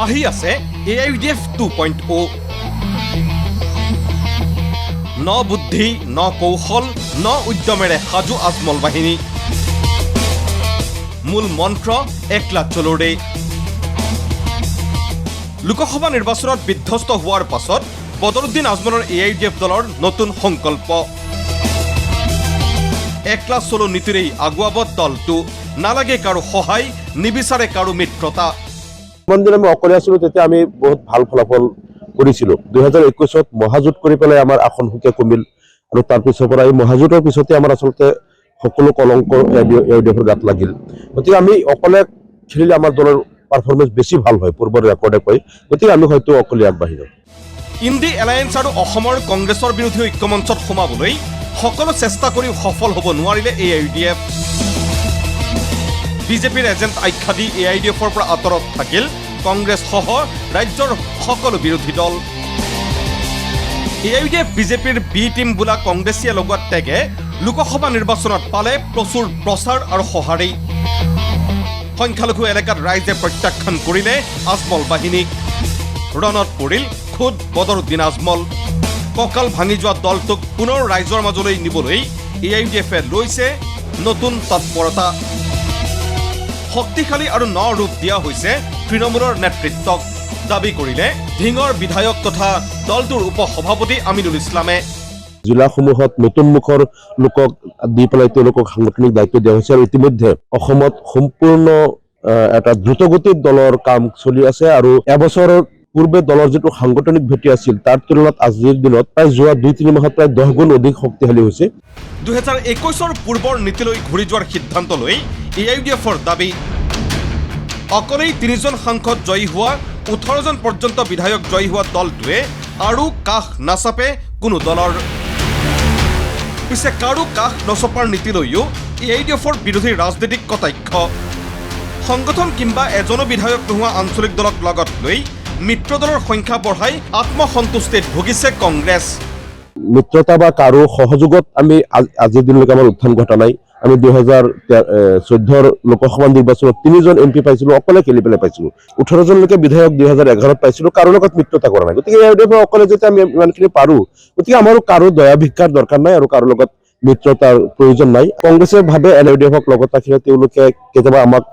আহি আছে AIUDF 2.0 ন বুদ্ধি ন কৌশল ন উদ্যমেৰে সাজু আজমল বাহিনী মূল মন্ত্ৰ একলা চলোৰে লোকসভা নিৰ্বাচনত বিধ্বস্ত হোৱাৰ পাছত বদৰুদ্দিন আজমলৰ AIUDF দলৰ নতুন সংকল্প একলা চলো নীতিৰেই আগুৱাব দলটো নালাগে কাৰো সহায় নিবিচাৰে কাৰো মিত্ৰতা মন্দিৰ আমি অকলে আছিলো তেতিয়া আমি বহুত ভাল ফলাফল কৰিছিলো 2021ত মহাজোঁট কৰি পেলাই আমাৰ আসন সংখ্যা কমিল আৰু তাৰ পিছৰ পৰা এই মহাজোঁটৰ পিছতে আমাৰ আচলতে সকলো কলংক AIUDFৰ গাত লাগিল গতিকে আমি অকলে খেলিলে আমাৰ দলৰ পাৰফৰমেন্স বেছি ভাল হয় পূৰ্বৰ ৰেকৰ্ডে কৈ গতিকে আমি হয়তো অকলে আগবাঢ়ি যাম ইণ্ডি এলায়েন্স আৰু অসমৰ কংগ্ৰেছৰ বিৰোধী ঐক্যমঞ্চত সোমাবলৈ সকলো চেষ্টা কৰিও সফল হ'ব নোৱাৰিলে AIUDF বিজেপিৰ এজেণ্ট আখ্যা দি AIUDFৰ পৰা আঁতৰত থাকিল কংগ্ৰেছ সহ ৰাজ্যৰ সকলো বিৰোধী দল AIUDF বিজেপিৰ বি টিম বোলা কংগ্ৰেছীয়ে লগোৱা টেগে লোকসভা নিৰ্বাচনত পালে প্ৰচুৰ প্ৰচাৰ আৰু সঁহাৰি সংখ্যালঘু এলেকাত ৰাইজে প্ৰত্যাখ্যান কৰিলে আজমল বাহিনীক ৰণত পৰিল খুদ বদৰুদ্দিন আজমল কঁকাল ভাঙি যোৱা দলটোক পুনৰ ৰাইজৰ মাজলৈ নিবলৈ AIUDFে লৈছে নতুন তৎপৰতা শক্তিশালী আৰু ন ৰূপ দিয়া হৈছে তৃণমূলৰ নেতৃত্বক দাবী কৰিলে ধিঙৰ বিধায়ক তথা দলটোৰ উপসভাপতি আমিনুল ইছলামে জিলাসমূহত নতুন মুখৰ লোকক দি পেলাই তেওঁলোকক সাংগঠনিক দায়িত্ব দিয়া হৈছে আৰু ইতিমধ্যে অসমত সম্পূৰ্ণ এটা দ্ৰুতগতিত দলৰ কাম চলি আছে আৰু এবছৰৰ পূৰ্বে দলৰ যিটো সাংগঠনিক ভেটি আছিল তাৰ তুলনাত আজিৰ দিনত প্ৰায় যোৱা 2-3 মাহত প্ৰায় 10 গুণ অধিক শক্তিশালী হৈছে 2021ৰ পূৰ্বৰ নীতিলৈ ঘূৰি যোৱাৰ সিদ্ধান্ত লৈ AIUDFৰ দাবী অকলেই 3জন সাংসদ জয়ী হোৱা 18জন পৰ্যন্ত বিধায়ক জয়ী হোৱা দলটোৱে আৰু কাষ নাচাপে কোনো দলৰ পিছে কাৰো কাষ নচপাৰ নীতিলৈও AIUDFৰ বিৰোধী ৰাজনীতিক কটাক্ষ সংগঠন কিংবা এজনো বিধায়ক নোহোৱা আঞ্চলিক দলক লগত লৈ মিত্ৰ দলৰ সংখ্যা বঢ়াই আত্মসন্তুষ্টিত ভুগিছে কংগ্ৰেছ মিত্ৰতা বা কাৰো সহযোগত আমি আজিৰ দিনলৈকে আমাৰ উত্থান ঘটা নাই আমি 2014 লোকসভা নিৰ্বাচনত 3জন MP পাইছিলো অকলে খেলি পেলাই পাইছিলো 18জনলৈকে বিধায়ক 2011ত পাইছিলো কাৰো লগত মিত্ৰতা কৰা নাই গতিকে AIUDF অকলে যেতিয়া আমি ইমানখিনি পাৰো গতিকে আমাৰো কাৰো দয়া ভিক্ষাৰ দৰকাৰ নাই আৰু কাৰো লগত মিত্ৰতাৰ প্ৰয়োজন নাই কংগ্ৰেছে ভাবে AIUDFক লগত ৰাখিলে তেওঁলোকে কেতিয়াবা আমাক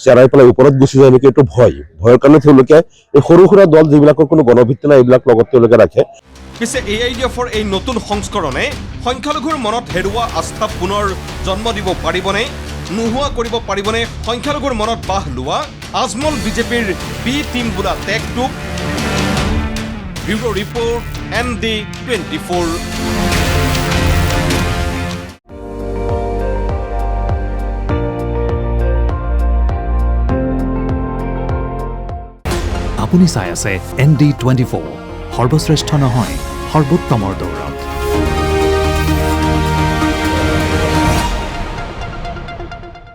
চেৰাই পেলাই ওপৰত গুচি যায় নেকি এইটো ভয়ৰ কাৰণে তেওঁলোকে এই সৰু সুৰা দল যিবিলাকৰ কোনো গণভিত্তি নাই এইবিলাক লগত তেওঁলোকে ৰাখে পিছে AIUDFৰ এই নতুন সংস্কৰণে সংখ্যালঘুৰ মনত হেৰুৱা আস্থা পুনৰ জন্ম দিব পাৰিবনে নোহোৱা কৰিব পাৰিবনে সংখ্যালঘুৰ মনত বাহ লোৱা আজমল বিজেপিৰ বি টিম বোলা টেগটোক ব্যুৰ' ৰিপৰ্ট ND24 আপুনি চাই আছে ND24 সৰ্বশ্ৰেষ্ঠ নহয় সৰ্বোত্তমৰ দৌৰত